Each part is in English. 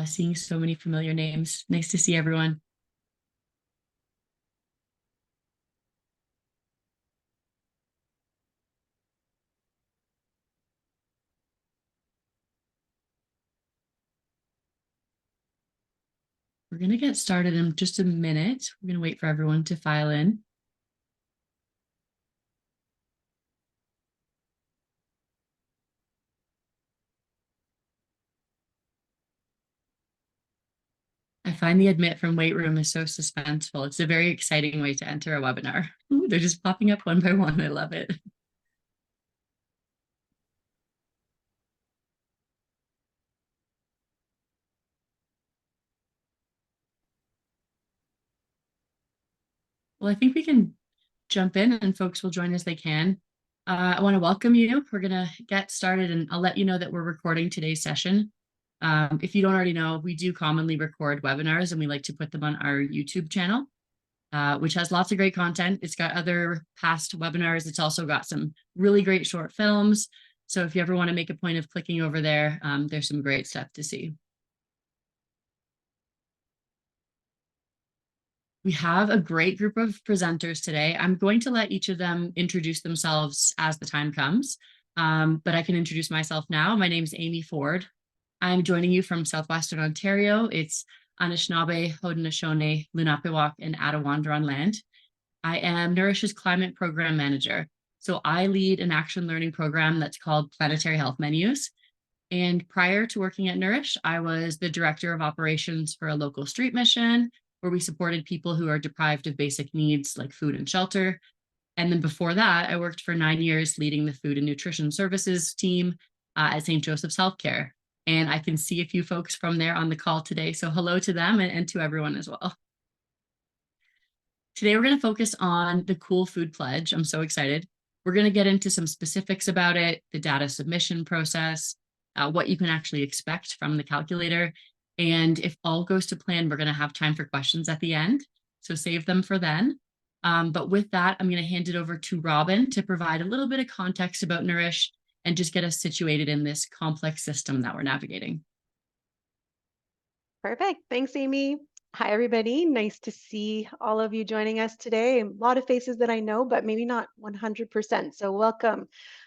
Seeing so many familiar names. Nice to see everyone. We're going to get started in just a minute. We're going to wait for everyone to file in. I find the admit from wait room is so suspenseful. It's a very exciting way to enter a webinar. Ooh, they're just popping up one by one. I love it. Well, I think we can jump in and folks will join as they can. I want to welcome you. We're going to get started and I'll let you know that we're recording today's session. If you don't already know, we do commonly record webinars and we like to put them on our YouTube channel, which has lots of great content. It's got other past webinars. It's also got some really great short films. So if you ever want to make a point of clicking over there, there's some great stuff to see. We have a great group of presenters today. I'm going to let each of them introduce themselves as the time comes, but I can introduce myself now. My name is Amy Ford. I'm joining you from Southwestern Ontario. It's Anishinaabe, Haudenosaunee, Lenape, and Attawandaron land. I am Nourish's Climate Program Manager. So I lead an action learning program that's called Planetary Health Menus. And prior to working at Nourish, I was the Director of Operations for a local street mission, where we supported people who are deprived of basic needs like food and shelter. And then before that, I worked for 9 years leading the food and nutrition services team at St. Joseph's Healthcare. And I can see a few folks from there on the call today. So hello to them and to everyone as well. Today, we're going to focus on the Cool Food Pledge. I'm so excited. We're going to get into some specifics about it, the data submission process, what you can actually expect from the calculator. And if all goes to plan, we're going to have time for questions at the end. So save them for then. But with that, I'm going to hand it over to Robin to provide a little bit of context about Nourish and just get us situated in this complex system that we're navigating. Perfect. Thanks, Amy. Hi, everybody. Nice to see all of you joining us today. A lot of faces that I know, but maybe not 100%. So welcome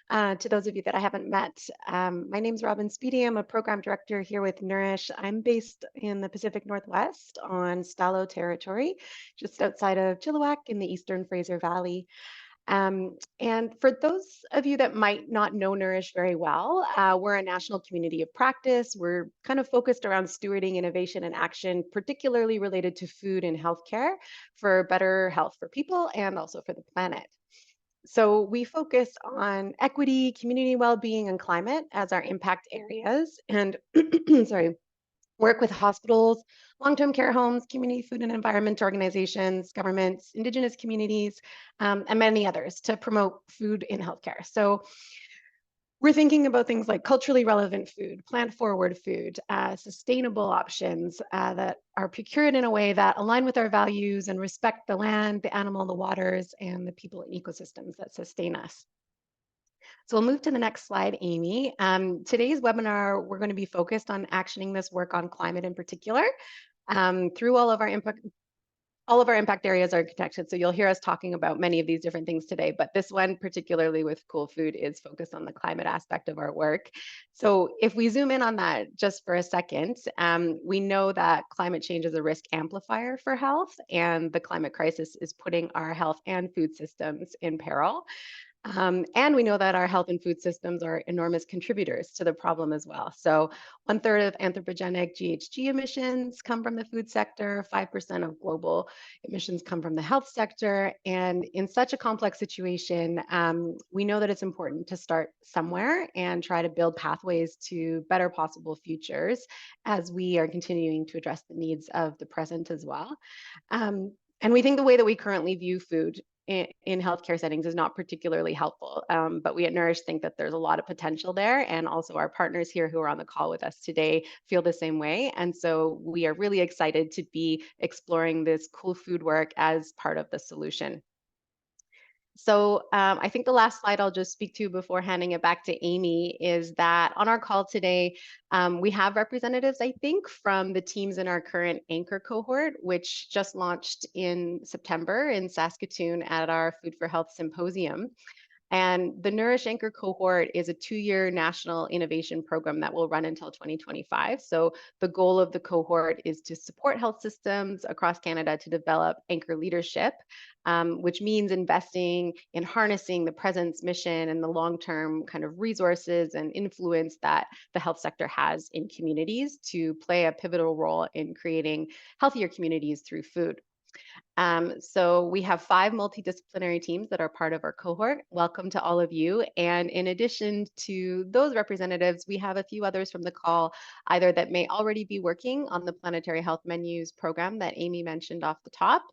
to those of you that I haven't met. My name's Robin Speedy. I'm a program director here with Nourish. I'm based in the Pacific Northwest on Stalo territory, just outside of Chilliwack in the Eastern Fraser Valley. And for those of you that might not know Nourish very well, we're a national community of practice. We're kind of focused around stewarding innovation and action, particularly related to food and healthcare for better health for people and also for the planet. So we focus on equity, community well-being, and climate as our impact areas. And sorry, work with hospitals, long-term care homes, community food and environment organizations, governments, Indigenous communities, and many others to promote food in healthcare. So we're thinking about things like culturally relevant food, plant-forward food, sustainable options that are procured in a way that align with our values and respect the land, the animal, the waters, and the people and ecosystems that sustain us. So we'll move to the next slide, Amy. Today's webinar, we're going to be focused on actioning this work on climate in particular through all of our impact areas are connected. So you'll hear us talking about many of these different things today, but this one, particularly with Cool Food, is focused on the climate aspect of our work. So if we zoom in on that just for a second, we know that climate change is a risk amplifier for health, and the climate crisis is putting our health and food systems in peril. And we know that our health and food systems are enormous contributors to the problem as well. So 1/3 of anthropogenic GHG emissions come from the food sector, 5% of global emissions come from the health sector. And in such a complex situation, we know that it's important to start somewhere and try to build pathways to better possible futures as we are continuing to address the needs of the present as well. And we think the way that we currently view food in healthcare settings is not particularly helpful. But we at Nourish think that there's a lot of potential there. And also our partners here who are on the call with us today feel the same way. And so we are really excited to be exploring this cool food work as part of the solution. So I think the last slide I'll just speak to before handing it back to Amy is that on our call today, we have representatives, I think, from the teams in our current anchor cohort, which just launched in September in Saskatoon at our Food for Health Symposium. And the Nourish Anchor cohort is a 2-year national innovation program that will run until 2025. So the goal of the cohort is to support health systems across Canada to develop anchor leadership, which means investing in harnessing the presence, mission, and the long-term kind of resources and influence that the health sector has in communities to play a pivotal role in creating healthier communities through food. So we have 5 multidisciplinary teams that are part of our cohort. Welcome to all of you. And in addition to those representatives, we have a few others from the call, either that may already be working on the Planetary Health Menus program that Amy mentioned off the top,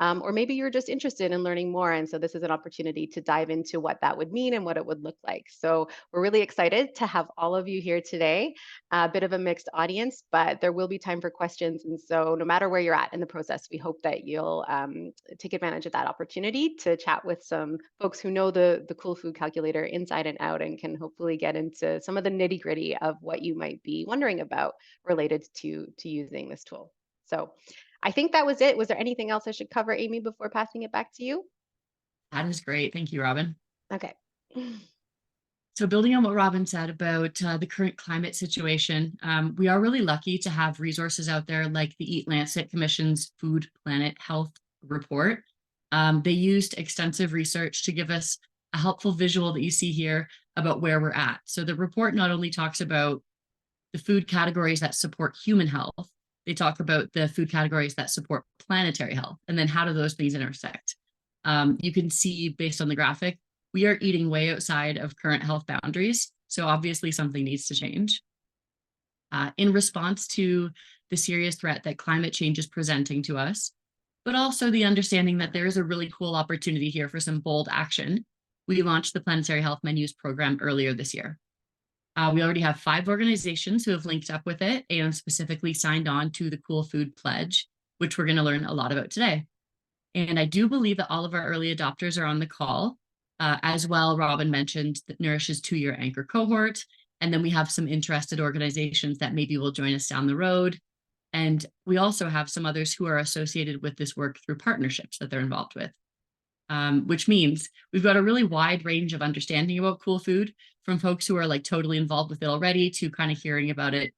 or maybe you're just interested in learning more. And so this is an opportunity to dive into what that would mean and what it would look like. So we're really excited to have all of you here today. A bit of a mixed audience, but there will be time for questions. And so no matter where you're at in the process, we hope that you'll take advantage of that opportunity to chat with some folks who know the Coolfood Calculator inside and out and can hopefully get into some of the nitty gritty of what you might be wondering about related to using this tool. So I think that was it. Was there anything else I should cover, Amy, before passing it back to you? That is great. Thank you, Robin. Okay. So building on what Robin said about the current climate situation, we are really lucky to have resources out there like the Eat Lancet Commission's Food Planet Health report. They used extensive research to give us a helpful visual that you see here about where we're at. So the report not only talks about the food categories that support human health, they talk about the food categories that support planetary health, and then how do those things intersect. You can see based on the graphic, we are eating way outside of current health boundaries. So obviously something needs to change. In response to the serious threat that climate change is presenting to us, but also the understanding that there is a really cool opportunity here for some bold action, we launched the Planetary Health Menus program earlier this year. We already have 5 organizations who have linked up with it and specifically signed on to the Cool Food Pledge, which we're going to learn a lot about today. And I do believe that all of our early adopters are on the call. As well, Robin mentioned that Nourish's 2-year anchor cohort. And then we have some interested organizations that maybe will join us down the road. And we also have some others who are associated with this work through partnerships that they're involved with, which means we've got a really wide range of understanding about cool food, from folks who are like totally involved with it already to kind of hearing about it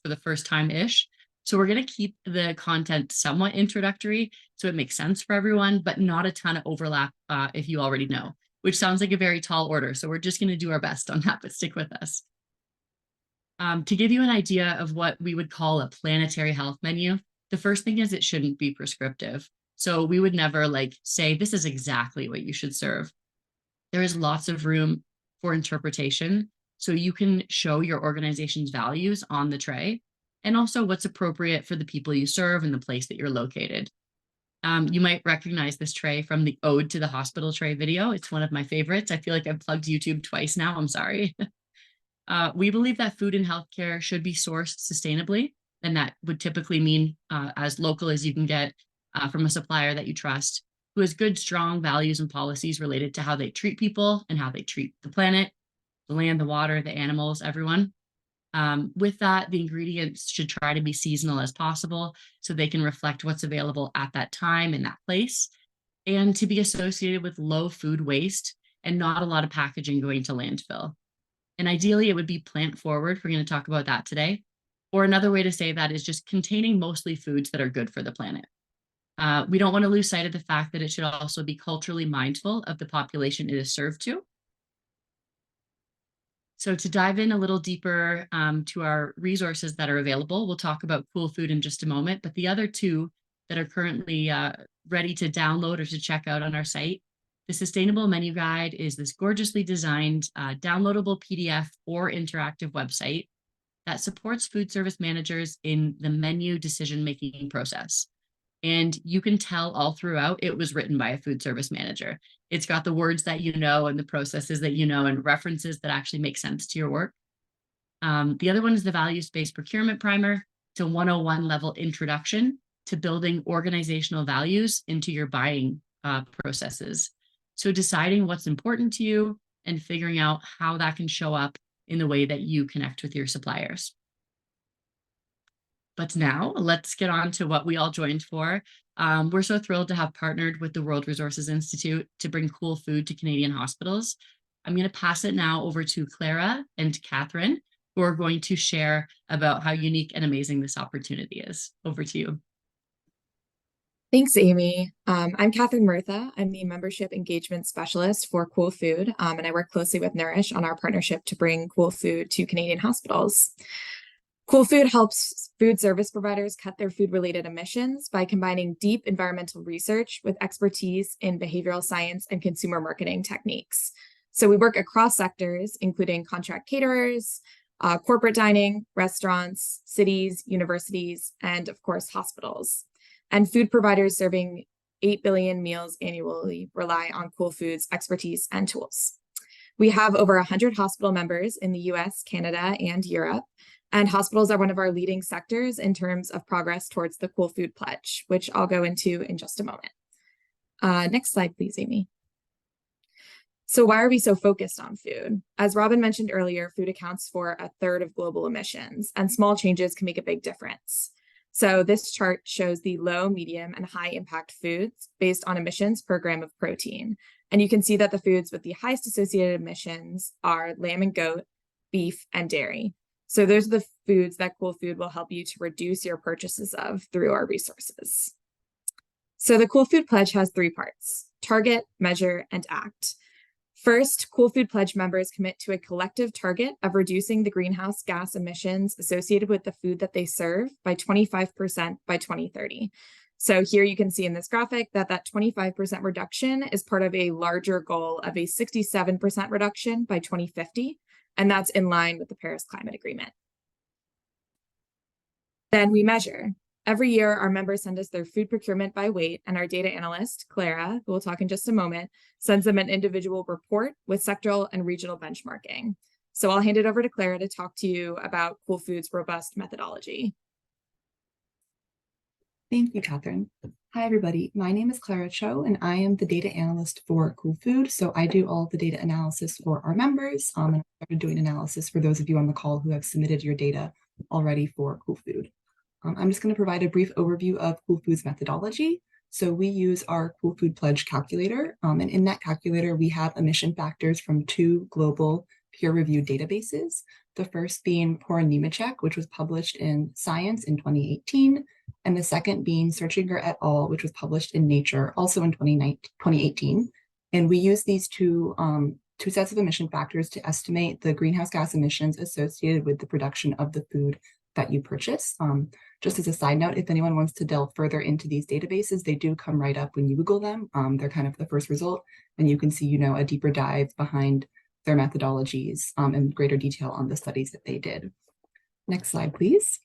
for the first time-ish. So we're going to keep the content somewhat introductory so it makes sense for everyone, but not a ton of overlap if you already know, which sounds like a very tall order. So we're just going to do our best on that, but stick with us. To give you an idea of what we would call a planetary health menu, the first thing is it shouldn't be prescriptive. So we would never like say, this is exactly what you should serve. There is lots of room for interpretation. So you can show your organization's values on the tray and also what's appropriate for the people you serve and the place that you're located. You might recognize this tray from the Ode to the Hospital Tray video. It's one of my favorites. I feel like I've plugged YouTube twice now. I'm sorry. We believe that food in healthcare should be sourced sustainably, and that would typically mean as local as you can get from a supplier that you trust, who has good, strong values and policies related to how they treat people and how they treat the planet, the land, the water, the animals, everyone. With that, the ingredients should try to be seasonal as possible so they can reflect what's available at that time in that place, and to be associated with low food waste and not a lot of packaging going to landfill. And ideally, it would be plant forward. We're going to talk about that today. Or another way to say that is just containing mostly foods that are good for the planet. We don't want to lose sight of the fact that it should also be culturally mindful of the population it is served to. So to dive in a little deeper to our resources that are available, we'll talk about Cool Food in just a moment, but the other 2 that are currently ready to download or to check out on our site, the Sustainable Menu Guide is this gorgeously designed downloadable PDF or interactive website that supports food service managers in the menu decision-making process. And you can tell all throughout it was written by a food service manager. It's got the words that you know and the processes that you know and references that actually make sense to your work. The other one is the Values-Based Procurement Primer. It's a 101 level introduction to building organizational values into your buying processes. So deciding what's important to you and figuring out how that can show up in the way that you connect with your suppliers. But now let's get on to what we all joined for. We're so thrilled to have partnered with the World Resources Institute to bring cool food to Canadian hospitals. I'm going to pass it now over to Clara and Catherine, who are going to share about how unique and amazing this opportunity is. Over to you. Thanks, Amy. I'm Catherine Murtha. I'm the Membership Engagement Specialist for Cool Food, and I work closely with Nourish on our partnership to bring cool food to Canadian hospitals. Cool Food helps food service providers cut their food-related emissions by combining deep environmental research with expertise in behavioral science and consumer marketing techniques. So we work across sectors, including contract caterers, corporate dining, restaurants, cities, universities, and of course, hospitals. And food providers serving 8 billion meals annually rely on Cool Food's expertise and tools. We have over 100 hospital members in the US, Canada, and Europe. And hospitals are one of our leading sectors in terms of progress towards the Cool Food Pledge, which I'll go into in just a moment. Next slide, please, Amy. So why are we so focused on food? As Robin mentioned earlier, food accounts for 1/3 of global emissions, and small changes can make a big difference. So this chart shows the low, medium, and high impact foods based on emissions per gram of protein. And you can see that the foods with the highest associated emissions are lamb and goat, beef, and dairy. So those are the foods that Cool Food will help you to reduce your purchases of through our resources. So the Cool Food Pledge has 3 parts: target, measure, and act. First, Cool Food Pledge members commit to a collective target of reducing the greenhouse gas emissions associated with the food that they serve by 25% by 2030. So here you can see in this graphic that 25% reduction is part of a larger goal of a 67% reduction by 2050. And that's in line with the Paris Climate Agreement. Then we measure. Every year, our members send us their food procurement by weight, and our data analyst, Clara, who we'll talk in just a moment, sends them an individual report with sectoral and regional benchmarking. So I'll hand it over to Clara to talk to you about Cool Food's robust methodology. Thank you, Catherine. Hi, everybody. My name is Clara Cho, and I am the data analyst for Cool Food. So I do all the data analysis for our members, and I started doing analysis for those of you on the call who have submitted your data already for Cool Food. I'm just going to provide a brief overview of Cool Food's methodology. So we use our Cool Food Pledge calculator, and in that calculator, we have emission factors from 2 global peer-reviewed databases. The first being Poor Anemia Check, which was published in Science in 2018, and the second being Searchinger et al., which was published in Nature, also in 2018. And we use these two sets of emission factors to estimate the greenhouse gas emissions associated with the production of the food that you purchase. Just as a side note, if anyone wants to delve further into these databases, they do come right up when you Google them. They're kind of the first result, and you can see, a deeper dive behind their methodologies in greater detail on the studies that they did. Next slide, please.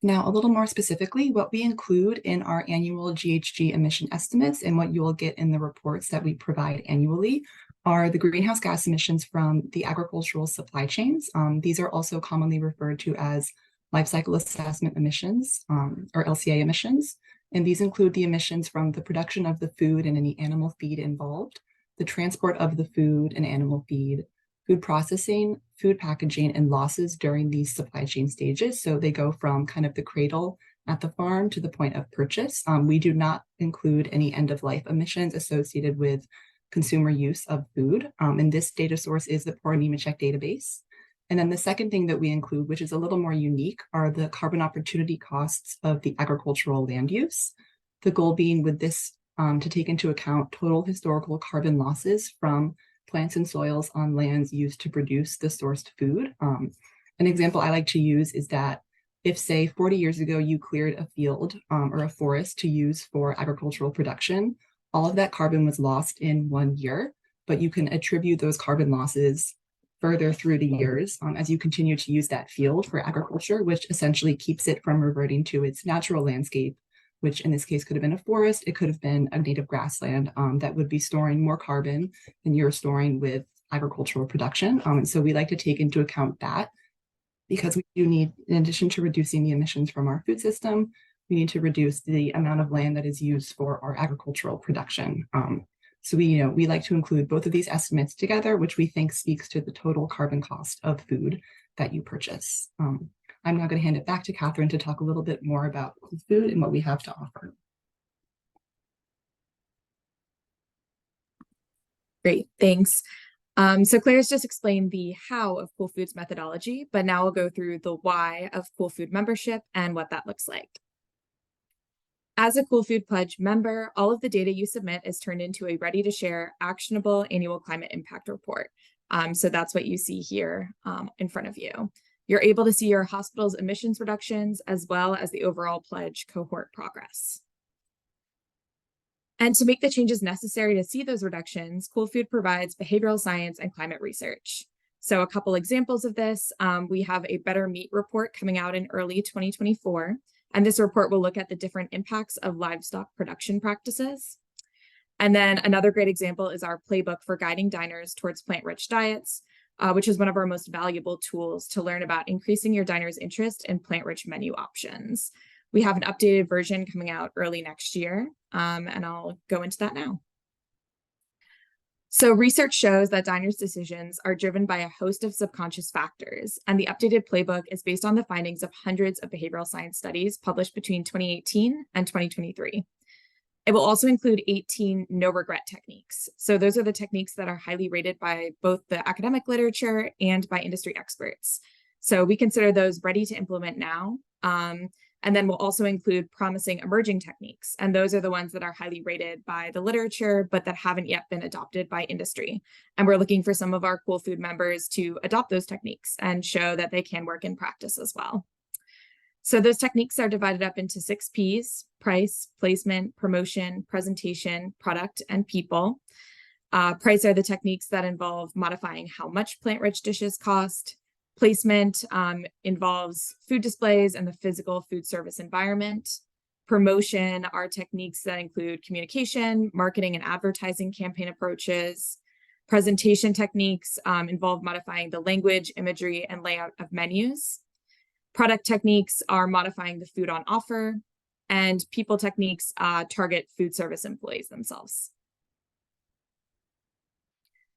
Now, a little more specifically, what we include in our annual GHG emission estimates and what you will get in the reports that we provide annually are the greenhouse gas emissions from the agricultural supply chains. These are also commonly referred to as life cycle assessment emissions, or LCA emissions. And these include the emissions from the production of the food and any animal feed involved, the transport of the food and animal feed, food processing, food packaging, and losses during these supply chain stages. So they go from kind of the cradle at the farm to the point of purchase. We do not include any end-of-life emissions associated with consumer use of food. And this data source is the Poor Anemia Check database. And then the second thing that we include, which is a little more unique, are the carbon opportunity costs of the agricultural land use. The goal being with this to take into account total historical carbon losses from plants and soils on lands used to produce the sourced food. An example I like to use is that if, say, 40 years ago, you cleared a field or a forest to use for agricultural production, all of that carbon was lost in 1 year, but you can attribute those carbon losses further through the years as you continue to use that field for agriculture, which essentially keeps it from reverting to its natural landscape, which in this case could have been a forest. It could have been a native grassland that would be storing more carbon than you're storing with agricultural production. And so we like to take into account that, because we do need, in addition to reducing the emissions from our food system, we need to reduce the amount of land that is used for our agricultural production. So we like to include both of these estimates together, which we think speaks to the total carbon cost of food that you purchase. I'm now going to hand it back to Catherine to talk a little bit more about Coolfood and what we have to offer. Great, thanks. So Claire's just explained the how of Coolfood's methodology, but now we'll go through the why of Coolfood membership and what that looks like. As a Coolfood Pledge member, all of the data you submit is turned into a ready-to-share, actionable annual climate impact report. So that's what you see here in front of you. You're able to see your hospital's emissions reductions as well as the overall pledge cohort progress. And to make the changes necessary to see those reductions, Coolfood provides behavioral science and climate research. So a couple examples of this, we have a Better Meat report coming out in early 2024. And this report will look at the different impacts of livestock production practices. And then another great example is our playbook for guiding diners towards plant-rich diets, which is one of our most valuable tools to learn about increasing your diner's interest in plant-rich menu options. We have an updated version coming out early next year, and I'll go into that now. So research shows that diners' decisions are driven by a host of subconscious factors, and the updated playbook is based on the findings of hundreds of behavioral science studies published between 2018 and 2023. It will also include 18 no-regret techniques. So those are the techniques that are highly rated by both the academic literature and by industry experts. So we consider those ready to implement now. And then we'll also include promising emerging techniques. And those are the ones that are highly rated by the literature, but that haven't yet been adopted by industry. And we're looking for some of our Coolfood members to adopt those techniques and show that they can work in practice as well. So those techniques are divided up into 6 Ps: price, placement, promotion, presentation, product, and people. Price are the techniques that involve modifying how much plant-rich dishes cost. Placement involves food displays and the physical food service environment. Promotion are techniques that include communication, marketing, and advertising campaign approaches. Presentation techniques involve modifying the language, imagery, and layout of menus. Product techniques are modifying the food on offer. And people techniques target food service employees themselves.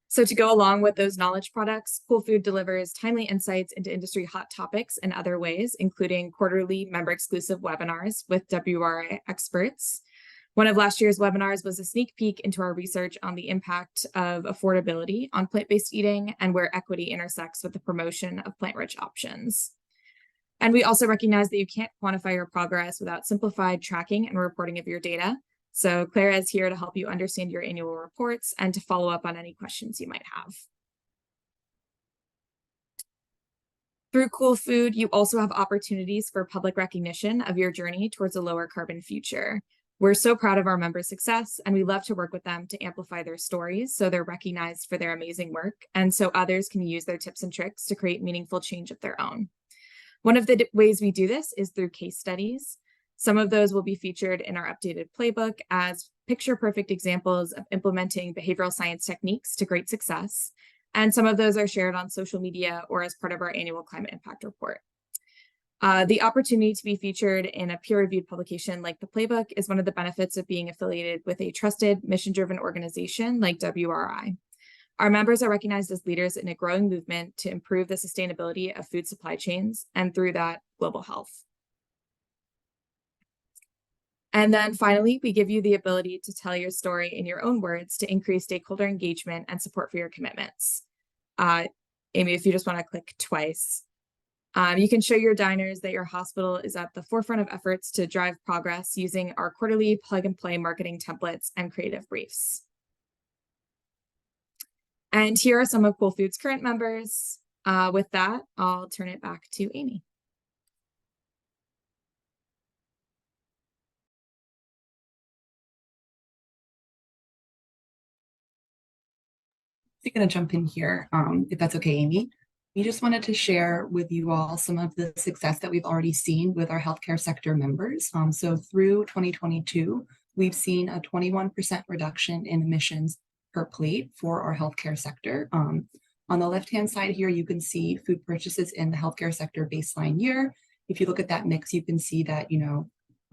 So to go along with those knowledge products, Coolfood delivers timely insights into industry hot topics in other ways, including quarterly member-exclusive webinars with WRI experts. One of last year's webinars was a sneak peek into our research on the impact of affordability on plant-based eating and where equity intersects with the promotion of plant-rich options. And we also recognize that you can't quantify your progress without simplified tracking and reporting of your data. So Clara is here to help you understand your annual reports and to follow up on any questions you might have. Through Coolfood, you also have opportunities for public recognition of your journey towards a lower carbon future. We're so proud of our members' success, and we love to work with them to amplify their stories so they're recognized for their amazing work, and so others can use their tips and tricks to create meaningful change of their own. One of the ways we do this is through case studies. Some of those will be featured in our updated playbook as picture-perfect examples of implementing behavioral science techniques to great success. And some of those are shared on social media or as part of our annual climate impact report. The opportunity to be featured in a peer-reviewed publication like the playbook is one of the benefits of being affiliated with a trusted, mission-driven organization like WRI. Our members are recognized as leaders in a growing movement to improve the sustainability of food supply chains and through that, global health. And then finally, we give you the ability to tell your story in your own words to increase stakeholder engagement and support for your commitments. Amy, if you just want to click twice. You can show your diners that your hospital is at the forefront of efforts to drive progress using our quarterly plug-and-play marketing templates and creative briefs. And here are some of Coolfood's current members. With that, I'll turn it back to Amy. I'm going to jump in here, if that's okay, Amy. We just wanted to share with you all some of the success that we've already seen with our healthcare sector members. So through 2022, we've seen a 21% reduction in emissions per plate for our healthcare sector. On the left-hand side here, you can see food purchases in the healthcare sector baseline year. If you look at that mix, you can see that,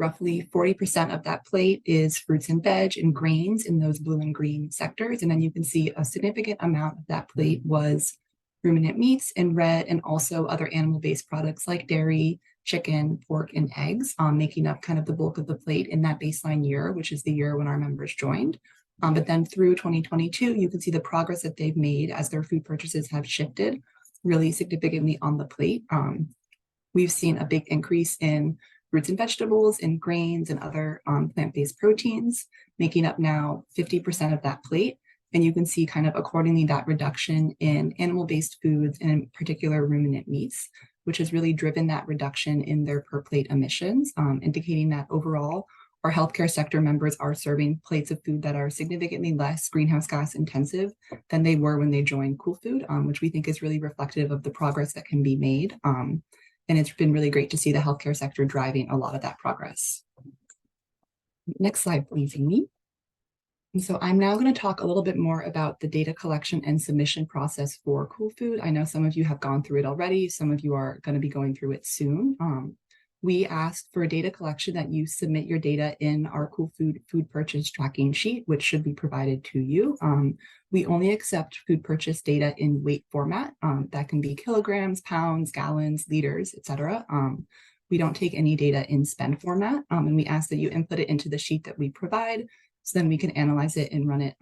Roughly 40% of that plate is fruits and veg and grains in those blue and green sectors. And then you can see a significant amount of that plate was ruminant meats in red, and also other animal-based products like dairy, chicken, pork, and eggs, making up kind of the bulk of the plate in that baseline year, which is the year when our members joined. But then through 2022, you can see the progress that they've made as their food purchases have shifted really significantly on the plate. We've seen a big increase in fruits and vegetables and grains and other plant-based proteins, making up now 50% of that plate. And you can see kind of accordingly that reduction in animal-based foods, and in particular ruminant meats, which has really driven that reduction in their per plate emissions, indicating that overall our healthcare sector members are serving plates of food that are significantly less greenhouse gas intensive than they were when they joined Coolfood, which we think is really reflective of the progress that can be made. And it's been really great to see the healthcare sector driving a lot of that progress. Next slide, please, Amy. And so I'm now going to talk a little bit more about the data collection and submission process for Coolfood. I know some of you have gone through it already. Some of you are going to be going through it soon. We ask for data collection that you submit your data in our Coolfood food purchase tracking sheet, which should be provided to you. We only accept food purchase data in weight format. That can be kilograms, pounds, gallons, liters, etc. We don't take any data in spend format, and we ask that you input it into the sheet that we provide, so then we can analyze it and run it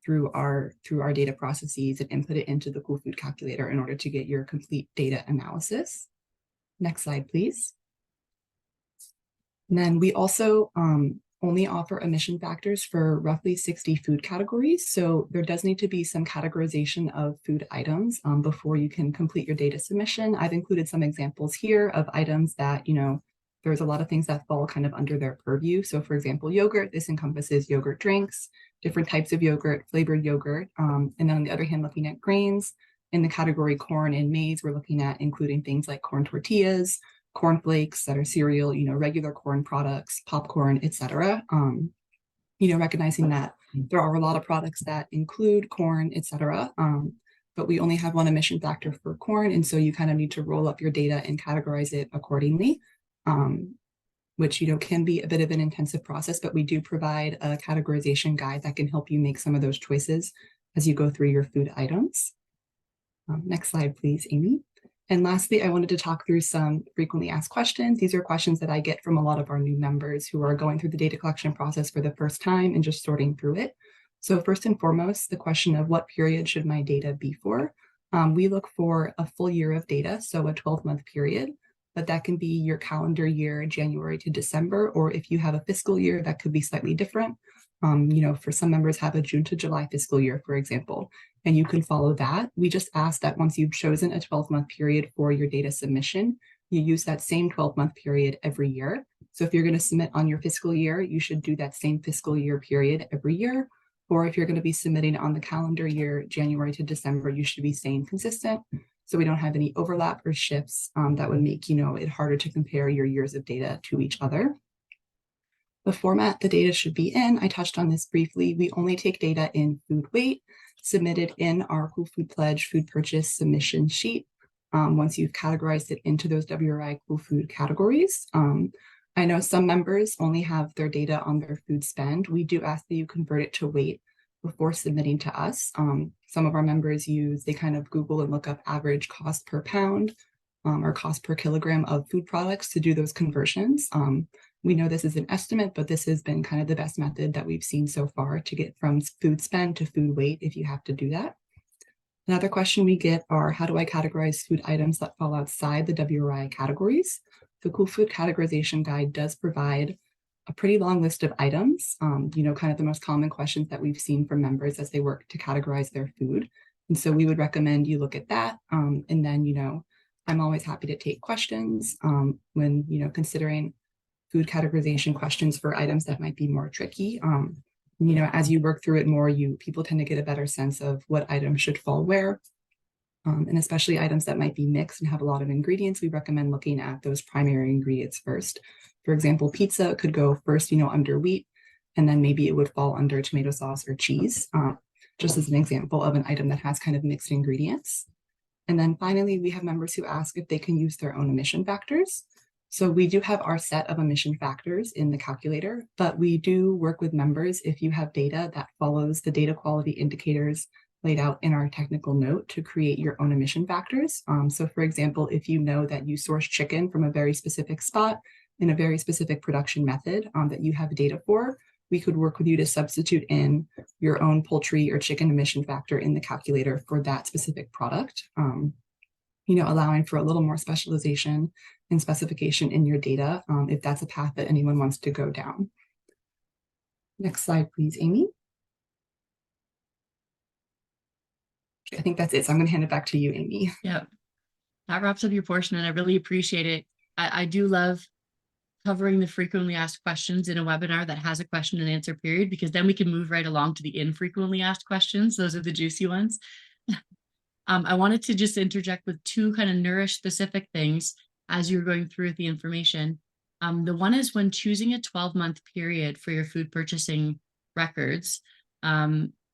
through our data processes and input it into the Coolfood Calculator in order to get your complete data analysis. Next slide, please. And then we also only offer emission factors for roughly 60 food categories. So there does need to be some categorization of food items before you can complete your data submission. I've included some examples here of items that, there's a lot of things that fall kind of under their purview. So for example, yogurt, this encompasses yogurt drinks, different types of yogurt, flavored yogurt. And then on the other hand, looking at grains, in the category corn and maize, we're looking at including things like corn tortillas, corn flakes that are cereal, regular corn products, popcorn, etc. Recognizing that there are a lot of products that include corn, etc. But we only have one emission factor for corn. And so you kind of need to roll up your data and categorize it accordingly, which, can be a bit of an intensive process, but we do provide a categorization guide that can help you make some of those choices as you go through your food items. Next slide, please, Amy. And lastly, I wanted to talk through some frequently asked questions. These are questions that I get from a lot of our new members who are going through the data collection process for the first time and just sorting through it. So first and foremost, the question of what period should my data be for? We look for a full year of data, so a 12-month period, but that can be your calendar year, January to December, or if you have a fiscal year, that could be slightly different. For some members have a June to July fiscal year, for example, and you can follow that. We just ask that once you've chosen a 12-month period for your data submission, you use that same 12-month period every year. So if you're going to submit on your fiscal year, you should do that same fiscal year period every year. Or if you're going to be submitting on the calendar year, January to December, you should be staying consistent, so we don't have any overlap or shifts that would make it harder to compare your years of data to each other. The format the data should be in, I touched on this briefly. We only take data in food weight, submitted in our Coolfood Pledge food purchase submission sheet. Once you've categorized it into those WRI Coolfood categories. I know some members only have their data on their food spend. We do ask that you convert it to weight before submitting to us. Some of our members they kind of Google and look up average cost per pound or cost per kilogram of food products to do those conversions. We know this is an estimate, but this has been kind of the best method that we've seen so far to get from food spend to food weight if you have to do that. Another question we get are, how do I categorize food items that fall outside the WRI categories? The Coolfood Categorization Guide does provide a pretty long list of items, kind of the most common questions that we've seen from members as they work to categorize their food. And so we would recommend you look at that. And then, I'm always happy to take questions when, considering food categorization questions for items that might be more tricky. As you work through it more, people tend to get a better sense of what items should fall where. And especially items that might be mixed and have a lot of ingredients, we recommend looking at those primary ingredients first. For example, pizza could go first, under wheat, and then maybe it would fall under tomato sauce or cheese, just as an example of an item that has kind of mixed ingredients. And then finally, we have members who ask if they can use their own emission factors. So we do have our set of emission factors in the calculator, but we do work with members if you have data that follows the data quality indicators laid out in our technical note to create your own emission factors. So for example, if you know that you source chicken from a very specific spot in a very specific production method that you have data for, we could work with you to substitute in your own poultry or chicken emission factor in the calculator for that specific product. Allowing for a little more specialization and specification in your data, if that's a path that anyone wants to go down. Next slide, please, Amy. I think that's it. So I'm going to hand it back to you, Amy. Yeah, that wraps up your portion, and I really appreciate it. I do love covering the frequently asked questions in a webinar that has a question and answer period, because then we can move right along to the infrequently asked questions. Those are the juicy ones. I wanted to just interject with two kind of Nourish specific things as you're going through the information. The one is when choosing a 12-month period for your food purchasing records,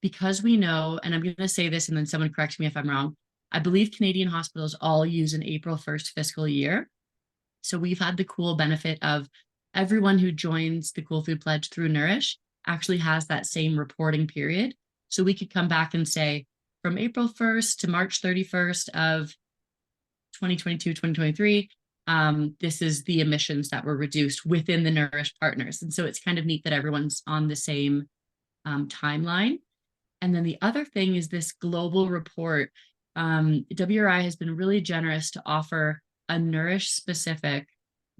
because we know, and I'm going to say this and then someone correct me if I'm wrong, I believe Canadian hospitals all use an April 1st fiscal year. So we've had the cool benefit of everyone who joins the Cool Food Pledge through Nourish actually has that same reporting period. So we could come back and say, from April 1st to March 31st of 2022, 2023, this is the emissions that were reduced within the Nourish partners. And so it's kind of neat that everyone's on the same timeline. And then the other thing is this global report. WRI has been really generous to offer a Nourish specific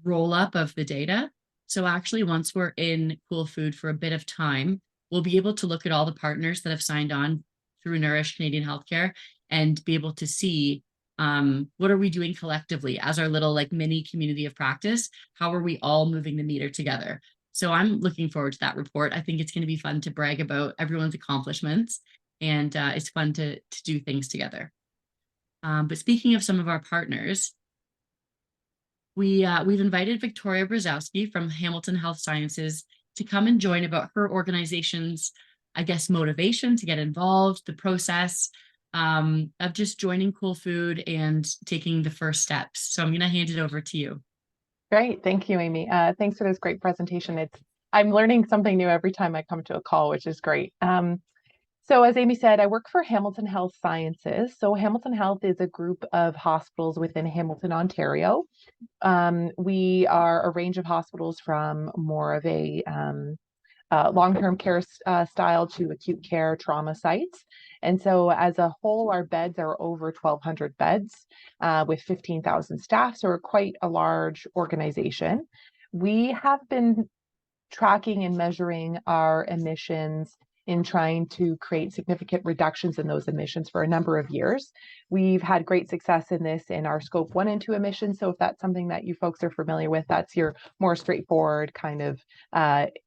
roll up of the data. So actually, once we're in Cool Food for a bit of time, we'll be able to look at all the partners that have signed on through Nourish Canadian Healthcare and be able to see what are we doing collectively as our little like mini community of practice? How are we all moving the meter together? So I'm looking forward to that report. I think it's going to be fun to brag about everyone's accomplishments, and it's fun to do things together. But speaking of some of our partners, we've invited Victoria Brzezowski from Hamilton Health Sciences to come and join about her organization's, I guess, motivation to get involved, the process of just joining Cool Food and taking the first steps. So I'm going to hand it over to you. Great. Thank you, Amy. Thanks for this great presentation. I'm learning something new every time I come to a call, which is great. So as Amy said, I work for Hamilton Health Sciences. So Hamilton Health is a group of hospitals within Hamilton, Ontario. We are a range of hospitals from more of a long-term care style to acute care trauma sites. And so as a whole, our beds are over 1,200 beds with 15,000 staff. So we're quite a large organization. We have been tracking and measuring our emissions in trying to create significant reductions in those emissions for a number of years. We've had great success in this in our scope 1 and 2 emissions. So if that's something that you folks are familiar with, that's your more straightforward kind of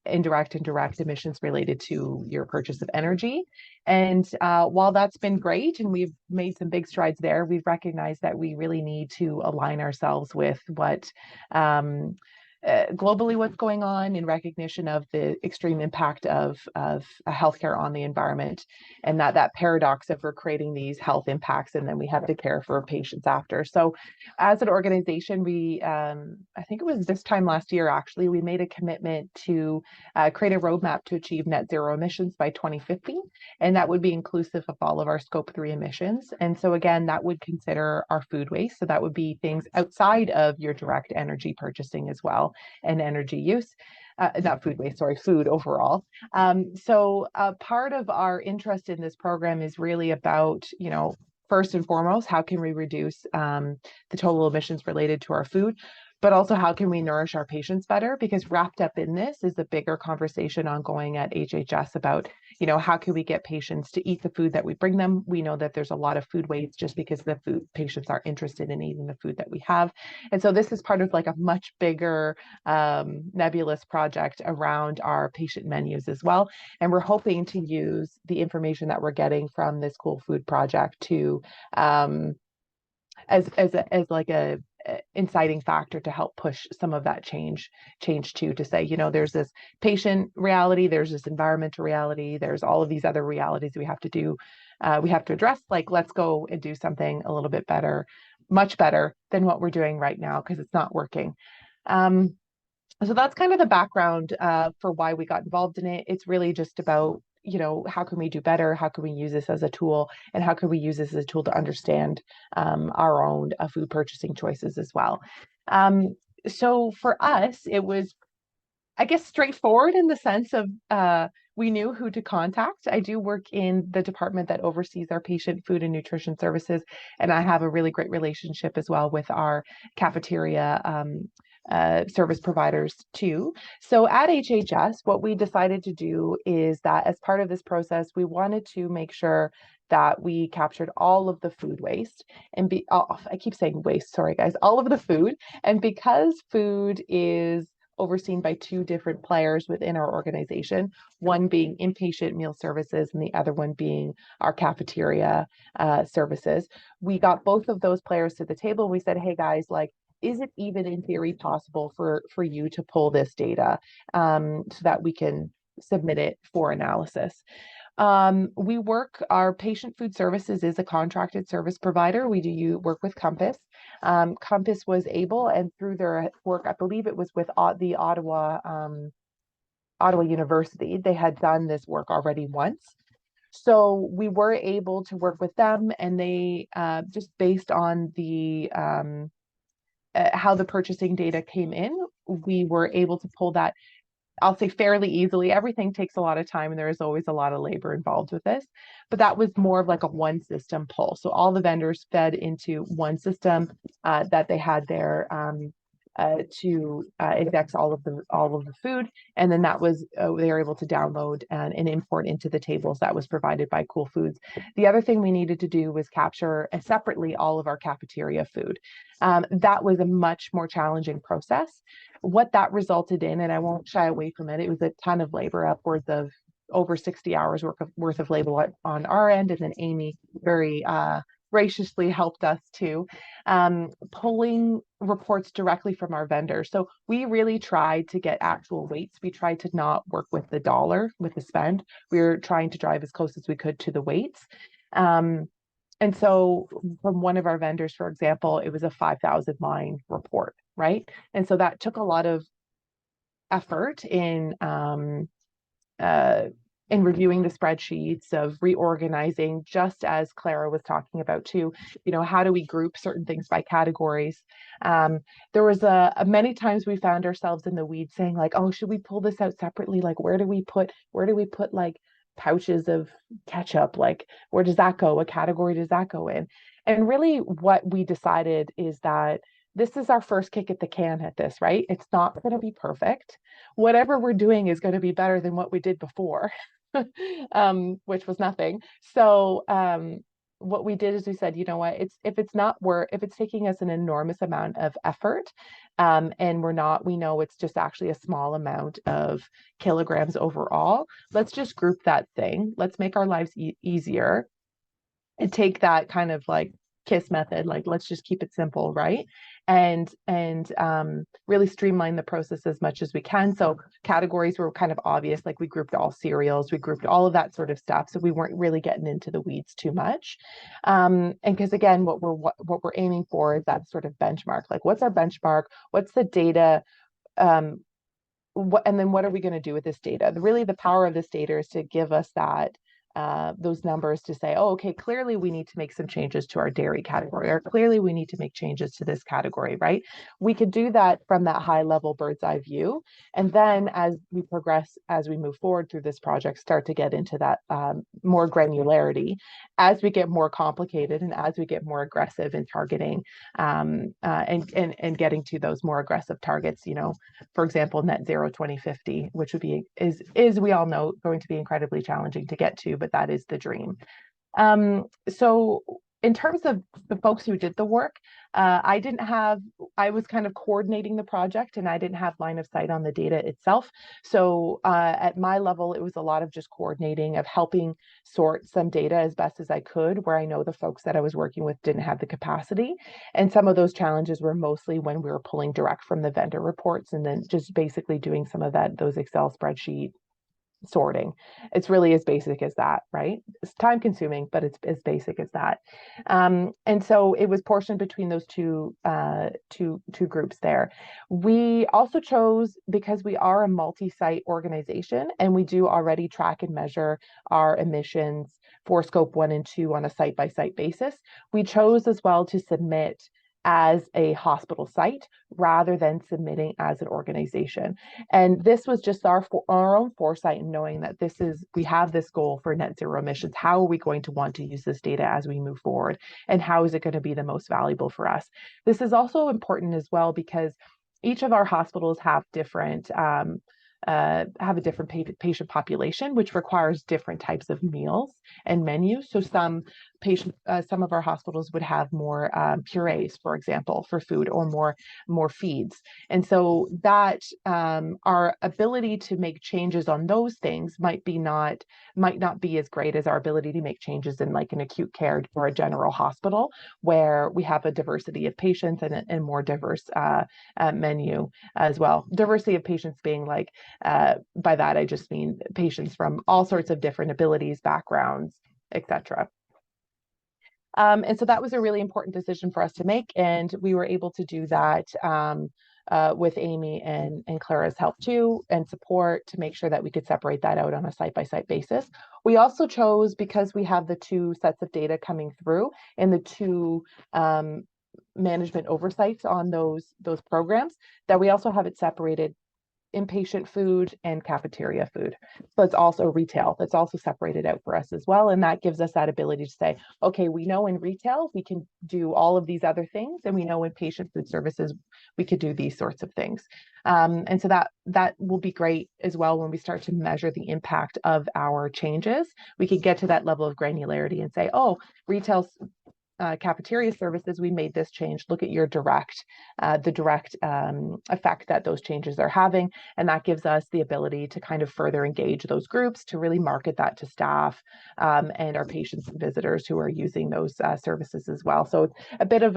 indirect and direct emissions related to your purchase of energy. And while that's been great and we've made some big strides there, we've recognized that we really need to align ourselves with what globally what's going on in recognition of the extreme impact of healthcare on the environment, and that paradox of we're creating these health impacts and then we have to care for patients after. So as an organization, we I think it was this time last year actually, we made a commitment to create a roadmap to achieve net zero emissions by 2050, and that would be inclusive of all of our scope 3 emissions. And so again, that would consider our food waste. So that would be things outside of your direct energy purchasing as well, and energy use, not food waste, sorry, food overall. So part of our interest in this program is really about, first and foremost, how can we reduce the total emissions related to our food, but also how can we nourish our patients better? Because wrapped up in this is the bigger conversation ongoing at HHS about, how can we get patients to eat the food that we bring them? We know that there's a lot of food waste just because the food patients aren't interested in eating the food that we have. And so this is part of like a much bigger nebulous project around our patient menus as well. And we're hoping to use the information that we're getting from this Cool Food project to as like a inciting factor to help push some of that change to say, there's this patient reality, there's this environmental reality, there's all of these other realities we have to do, we have to address, like, let's go and do something a little bit better, much better than what we're doing right now, because it's not working. So that's kind of the background for why we got involved in it. It's really just about, how can we do better? How can we use this as a tool? And how can we use this as a tool to understand our own food purchasing choices as well? So for us, it was, I guess, straightforward in the sense of we knew who to contact. I do work in the department that oversees our patient food and nutrition services, and I have a really great relationship as well with our cafeteria service providers too. So at HHS, what we decided to do is that as part of this process, we wanted to make sure that we captured all of the food waste and I keep saying waste, sorry guys, all of the food. And because food is overseen by two different players within our organization, one being inpatient meal services and the other one being our cafeteria services. We got both of those players to the table. We said, hey guys, like, is it even in theory possible for you to pull this data so that we can submit it for analysis? Our patient food services is a contracted service provider. We do work with Compass. Compass was able, and through their work, I believe it was with the Ottawa University, they had done this work already once. So we were able to work with them, and they just based on the how the purchasing data came in, we were able to pull that, I'll say, fairly easily. Everything takes a lot of time and there is always a lot of labor involved with this, but that was more of like a one system pull. So all the vendors fed into one system that they had there to index all of the food, and then that was they were able to download and import into the tables that was provided by Cool Foods. The other thing we needed to do was capture separately all of our cafeteria food. That was a much more challenging process. What that resulted in, and I won't shy away from it, it was a ton of labor, upwards of over 60 hours worth of labor on our end, and then Amy very graciously helped us too, pulling reports directly from our vendors. So we really tried to get actual weights. We tried to not work with the dollar, with the spend. We were trying to drive as close as we could to the weights. And so from one of our vendors, for example, it was a 5,000 line report, right? And so that took a lot of effort in reviewing the spreadsheets, of reorganizing, just as Clara was talking about too, how do we group certain things by categories? There was many times we found ourselves in the weeds saying like, oh, should we pull this out separately? Like, where do we put like pouches of ketchup? Like, where does that go? What category does that go in? And really what we decided is that this is our first kick at the can at this, right? It's not going to be perfect. Whatever we're doing is going to be better than what we did before. Which was nothing. So what we did is we said, you know what, if it's taking us an enormous amount of effort, and we know it's just actually a small amount of kilograms overall, let's just group that thing. Let's make our lives easier and take that kind of like KISS method, like let's just keep it simple, right? And really streamline the process as much as we can. So categories were kind of obvious, like we grouped all cereals, we grouped all of that sort of stuff, so we weren't really getting into the weeds too much. And because again, what we're aiming for is that sort of benchmark, like what's our benchmark, what's the data, and then what are we going to do with this data? Really, the power of this data is to give us that those numbers to say, oh, okay, clearly we need to make some changes to our dairy category, or clearly we need to make changes to this category, right? We could do that from that high level bird's eye view. And then as we progress, as we move forward through this project, start to get into that more granularity as we get more complicated and as we get more aggressive in targeting and getting to those more aggressive targets, for example, net zero 2050, which would be, is we all know, going to be incredibly challenging to get to, but that is the dream. So in terms of the folks who did the work, I was kind of coordinating the project, and I didn't have line of sight on the data itself. So at my level, it was a lot of just coordinating, of helping sort some data as best as I could, where I know the folks that I was working with didn't have the capacity. And some of those challenges were mostly when we were pulling direct from the vendor reports, and then just basically doing some of those Excel spreadsheet sorting. It's really as basic as that, right? It's time consuming, but it's as basic as that. And so it was portioned between those two groups there. We also chose, because we are a multi-site organization and we do already track and measure our emissions for scope 1 and 2 on a site-by-site basis, we chose as well to submit as a hospital site rather than submitting as an organization. And this was just our own foresight in knowing that we have this goal for net zero emissions. How are we going to want to use this data as we move forward? And how is it going to be the most valuable for us? This is also important as well because each of our hospitals have a different patient population, which requires different types of meals and menus. So some of our hospitals would have more purees, for example, for food, or more feeds. And so that our ability to make changes on those things might not be as great as our ability to make changes in like an acute care or a general hospital, where we have a diversity of patients and more diverse menu as well. Diversity of patients being like, by that I just mean patients from all sorts of different abilities, backgrounds, etc. And so that was a really important decision for us to make, and we were able to do that with Amy and Clara's help too, and support, to make sure that we could separate that out on a site-by-site basis. We also chose, because we have the two sets of data coming through and the two management oversights on those programs, that we also have it separated: inpatient food and cafeteria food. So it's also retail that's also separated out for us as well. And that gives us that ability to say, okay, we know in retail we can do all of these other things, and we know in patient food services we could do these sorts of things. And so that will be great as well when we start to measure the impact of our changes. We can get to that level of granularity and say, oh, retail cafeteria services, we made this change. Look at your direct effect that those changes are having. And that gives us the ability to kind of further engage those groups, to really market that to staff and our patients and visitors who are using those services as well. So a bit of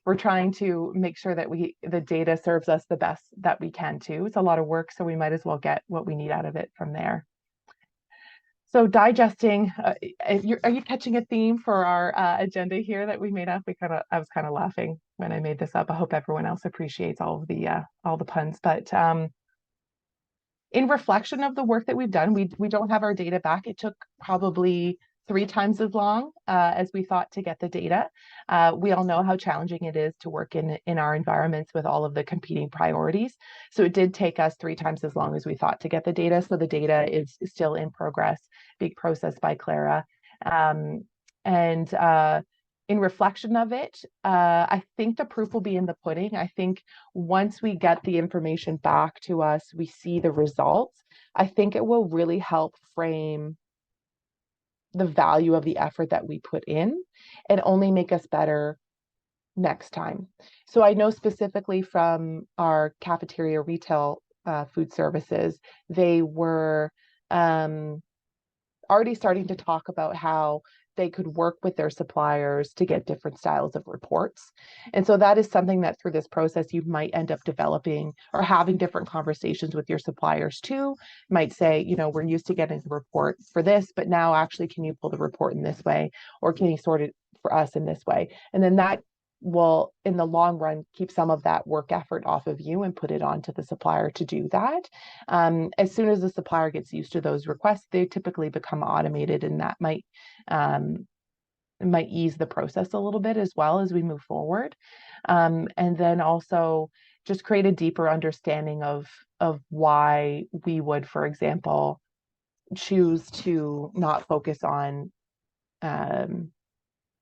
we're trying to make sure that the data serves us the best that we can too. It's a lot of work, so we might as well get what we need out of it from there. So digesting, are you catching a theme for our agenda here that we made up? I was kind of laughing when I made this up. I hope everyone else appreciates all the puns. But in reflection of the work that we've done, we don't have our data back. It took probably 3 times as long as we thought to get the data. We all know how challenging it is to work in our environments with all of the competing priorities. So it did take us 3 times as long as we thought to get the data. So the data is still in progress, being processed by Clara. In reflection of it, I think the proof will be in the pudding. I think once we get the information back to us, we see the results, I think it will really help frame the value of the effort that we put in, and only make us better next time. So I know specifically from our cafeteria retail food services, they were already starting to talk about how they could work with their suppliers to get different styles of reports. And so that is something that through this process, you might end up developing or having different conversations with your suppliers too. You might say, we're used to getting the report for this, but now actually, can you pull the report in this way? Or can you sort it for us in this way? And then that will, in the long run, keep some of that work effort off of you and put it onto the supplier to do that. As soon as the supplier gets used to those requests, they typically become automated, and that might ease the process a little bit as well as we move forward. And then also just create a deeper understanding of why we would, for example, choose to not focus on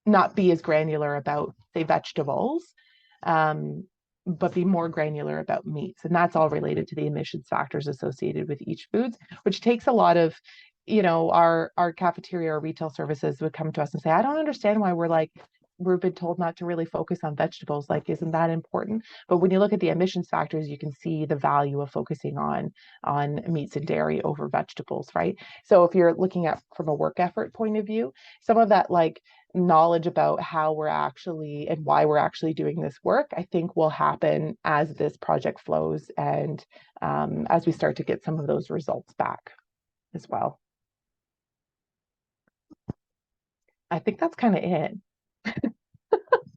not be as granular about, say, vegetables, but be more granular about meats. And that's all related to the emissions factors associated with each foods, which takes a lot of, our cafeteria or retail services would come to us and say, I don't understand why we've been told not to really focus on vegetables. Like, isn't that important? But when you look at the emissions factors, you can see the value of focusing on meats and dairy over vegetables, right? So if you're looking at from a work effort point of view, some of that knowledge about how we're actually and why we're actually doing this work, I think will happen as this project flows and as we start to get some of those results back. as well. I think that's kind of it.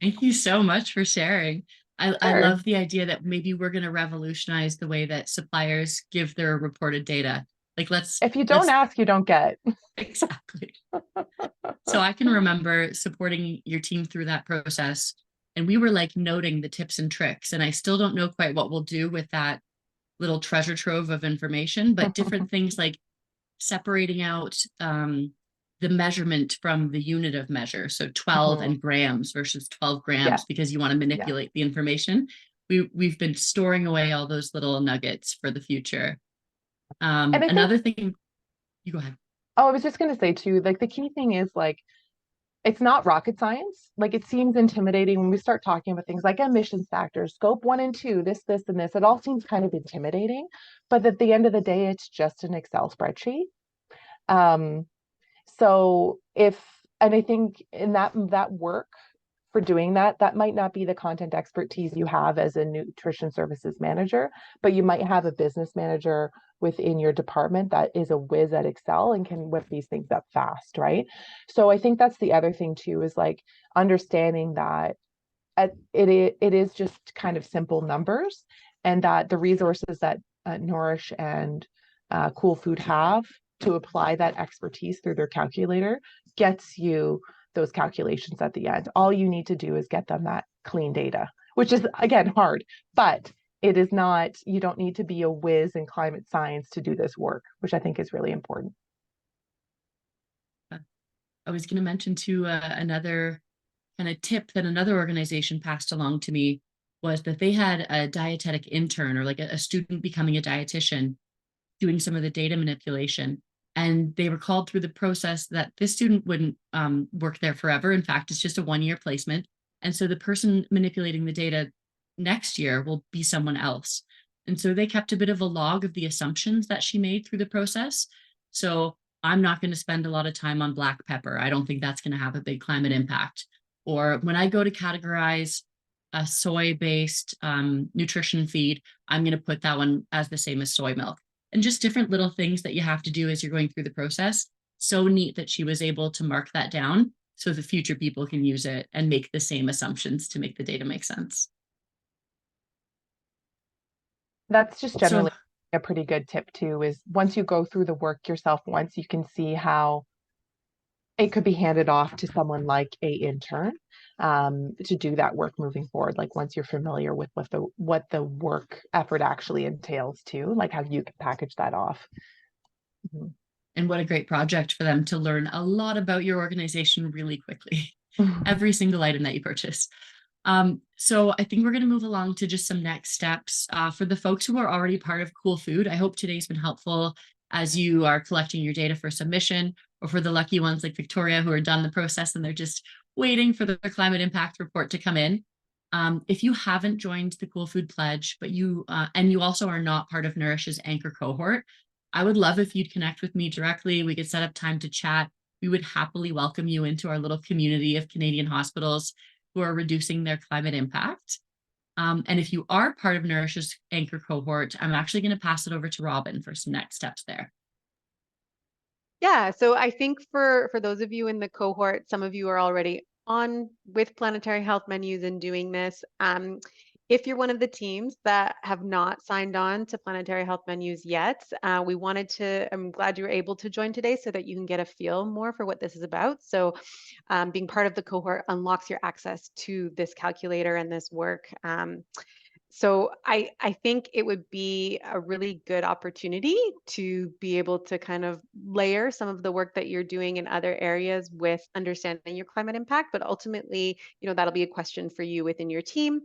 Thank you so much for sharing. I Sure. love the idea that maybe we're going to revolutionize the way that suppliers give their reported data. Like If you don't ask, you don't get. exactly. So I can remember supporting your team through that process, and we were like noting the tips and tricks. And I still don't know quite what we'll do with that little treasure trove of information, but different things like separating out the measurement from the unit of measure. So 12 and grams versus 12 grams, Yeah. because you want to manipulate the information. We've been storing away all those little nuggets for the future. And Another thing, you go ahead. Oh, I was just going to say too, like the key thing is like, it's not rocket science. Like it seems intimidating when we start talking about things like emissions factors, scope 1 and 2, this, and this. It all seems kind of intimidating, but at the end of the day, it's just an Excel spreadsheet. So and I think in that work for doing that, that might not be the content expertise you have as a nutrition services manager, but you might have a business manager within your department that is a whiz at Excel and can whip these things up fast, right? So I think that's the other thing too, is like understanding that it is just kind of simple numbers, and that the resources that Nourish and Coolfood have to apply that expertise through their calculator gets you those calculations at the end. All you need to do is get them that clean data, which is again hard, but it is not, you don't need to be a whiz in climate science to do this work, which I think is really important. I was going to mention too, another kind of tip that another organization passed along to me was that they had a dietetic intern, or like a student becoming a dietitian, doing some of the data manipulation. And they were called through the process that this student wouldn't work there forever. In fact, it's just a 1-year placement. And so the person manipulating the data next year will be someone else. And so they kept a bit of a log of the assumptions that she made through the process. So I'm not going to spend a lot of time on black pepper. I don't think that's going to have a big climate impact. Or when I go to categorize a soy-based nutrition feed, I'm going to put that one as the same as soy milk. And just different little things that you have to do as you're going through the process. So neat that she was able to mark that down so the future people can use it and make the same assumptions to make the data make sense. That's just generally a pretty good tip too, is once you go through the work yourself once, you can see how it could be handed off to someone like a intern to do that work moving forward. Like once you're familiar with what the work effort actually entails too, like how you can package that off. Mm-hmm. And what a great project for them to learn a lot about your organization really quickly. Every single item that you purchase. So I think we're going to move along to just some next steps. For the folks who are already part of Coolfood, I hope today's been helpful as you are collecting your data for submission, or for the lucky ones like Victoria who are done the process and they're just waiting for the climate impact report to come in. If you haven't joined the Coolfood Pledge, but you also are not part of Nourish's anchor cohort, I would love if you'd connect with me directly. We could set up time to chat. We would happily welcome you into our little community of Canadian hospitals who are reducing their climate impact. And if you are part of Nourish's anchor cohort, I'm actually going to pass it over to Robin for some next steps there. Yeah, so I think for those of you in the cohort, some of you are already on with planetary health menus and doing this. If you're one of the teams that have not signed on to planetary health menus yet, I'm glad you were able to join today so that you can get a feel more for what this is about. So being part of the cohort unlocks your access to this calculator and this work. So I think it would be a really good opportunity to be able to kind of layer some of the work that you're doing in other areas with understanding your climate impact, but ultimately, that'll be a question for you within your team.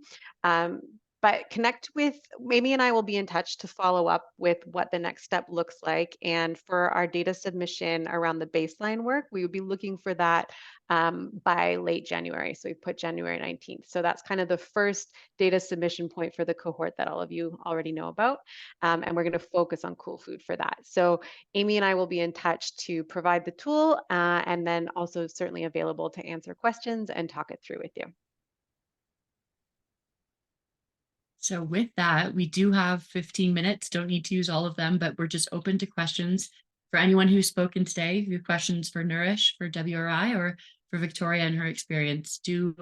But connect with Amy, and I will be in touch to follow up with what the next step looks like. And for our data submission around the baseline work, we would be looking for that by late January. So we put January 19th. So that's kind of the first data submission point for the cohort that all of you already know about. And we're going to focus on Coolfood for that. So Amy and I will be in touch to provide the tool and then also certainly available to answer questions and talk it through with you. So with that, we do have 15 minutes, don't need to use all of them, but we're just open to questions For anyone who's spoken today, if you have questions for Nourish, for WRI, or for Victoria and her experience, do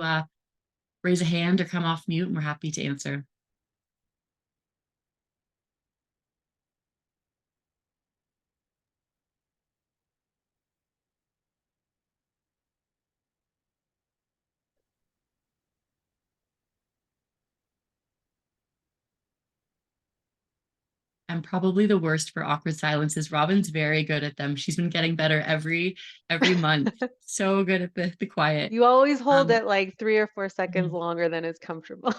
raise a hand or come off mute, and we're happy to answer. I'm probably the worst for awkward silences. Robin's very good at them. She's been getting better every month. So good at the quiet. You always hold it like 3 or 4 seconds Mhm. longer than is comfortable.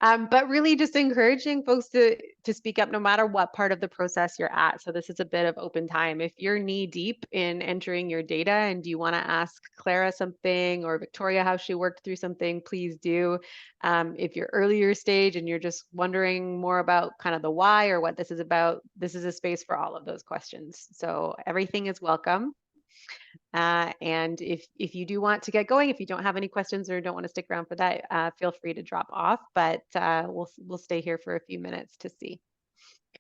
But really just encouraging folks to speak up no matter what part of the process you're at. So this is a bit of open time. If you're knee deep in entering your data and you want to ask Clara something or Victoria how she worked through something, please do. If you're earlier stage and you're just wondering more about kind of the why or what this is about, this is a space for all of those questions. So everything is welcome. And if you do want to get going, if you don't have any questions or don't want to stick around for that, feel free to drop off. But we'll stay here for a few minutes to see.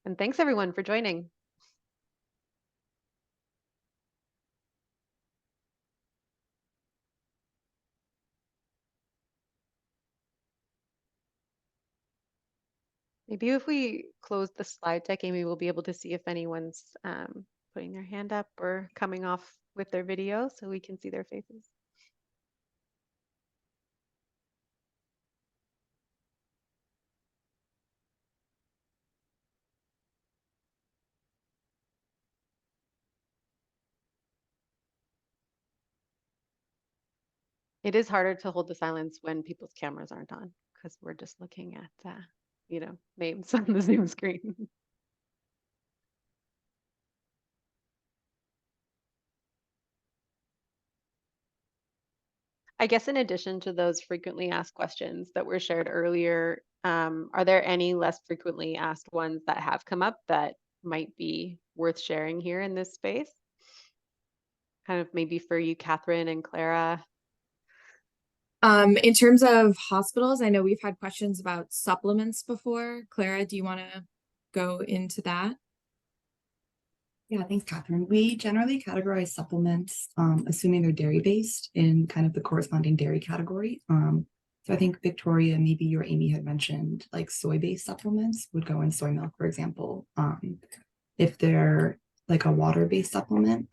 And thanks everyone for joining. Maybe if we close the slide deck, Amy, we'll be able to see if anyone's putting their hand up or coming off with their video so we can see their faces. It is harder to hold the silence when people's cameras aren't on because we're just looking at, names on the Zoom screen. I guess in addition to those frequently asked questions that were shared earlier, are there any less frequently asked ones that have come up that might be worth sharing here in this space? Kind of maybe for you, Catherine and Clara. In terms of hospitals, I know we've had questions about supplements before. Clara, do you want to go into that? Yeah, thanks, Catherine. We generally categorize supplements, assuming they're dairy-based in kind of the corresponding dairy category. So I think Victoria, maybe you or Amy had mentioned like soy-based supplements would go in soy milk, for example. If they're like a water-based supplement,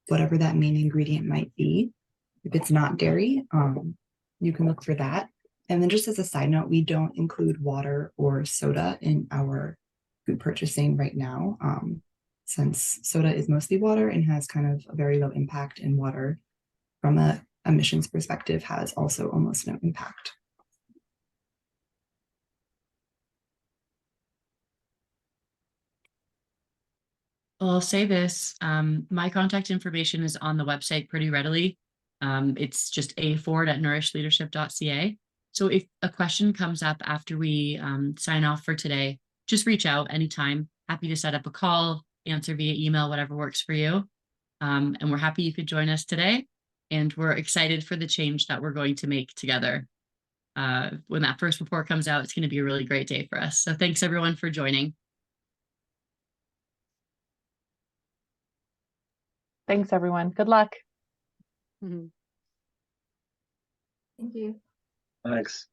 whatever that main ingredient might be, if it's not dairy, you can look for that. And then just as a side note, we don't include water or soda in our food purchasing right now. Since soda is mostly water and has kind of a very low impact, and water from a emissions perspective has also almost no impact. Well, I'll say this, my contact information is on the website pretty readily. It's just aford@nourishleadership.ca. So if a question comes up after we sign off for today, just reach out anytime. Happy to set up a call, answer via email, whatever works for you. And we're happy you could join us today. And we're excited for the change that we're going to make together. When that first report comes out, it's going to be a really great day for us. So thanks everyone for joining. Thanks, everyone. Good luck. Mm-hmm. Thank you. Thanks.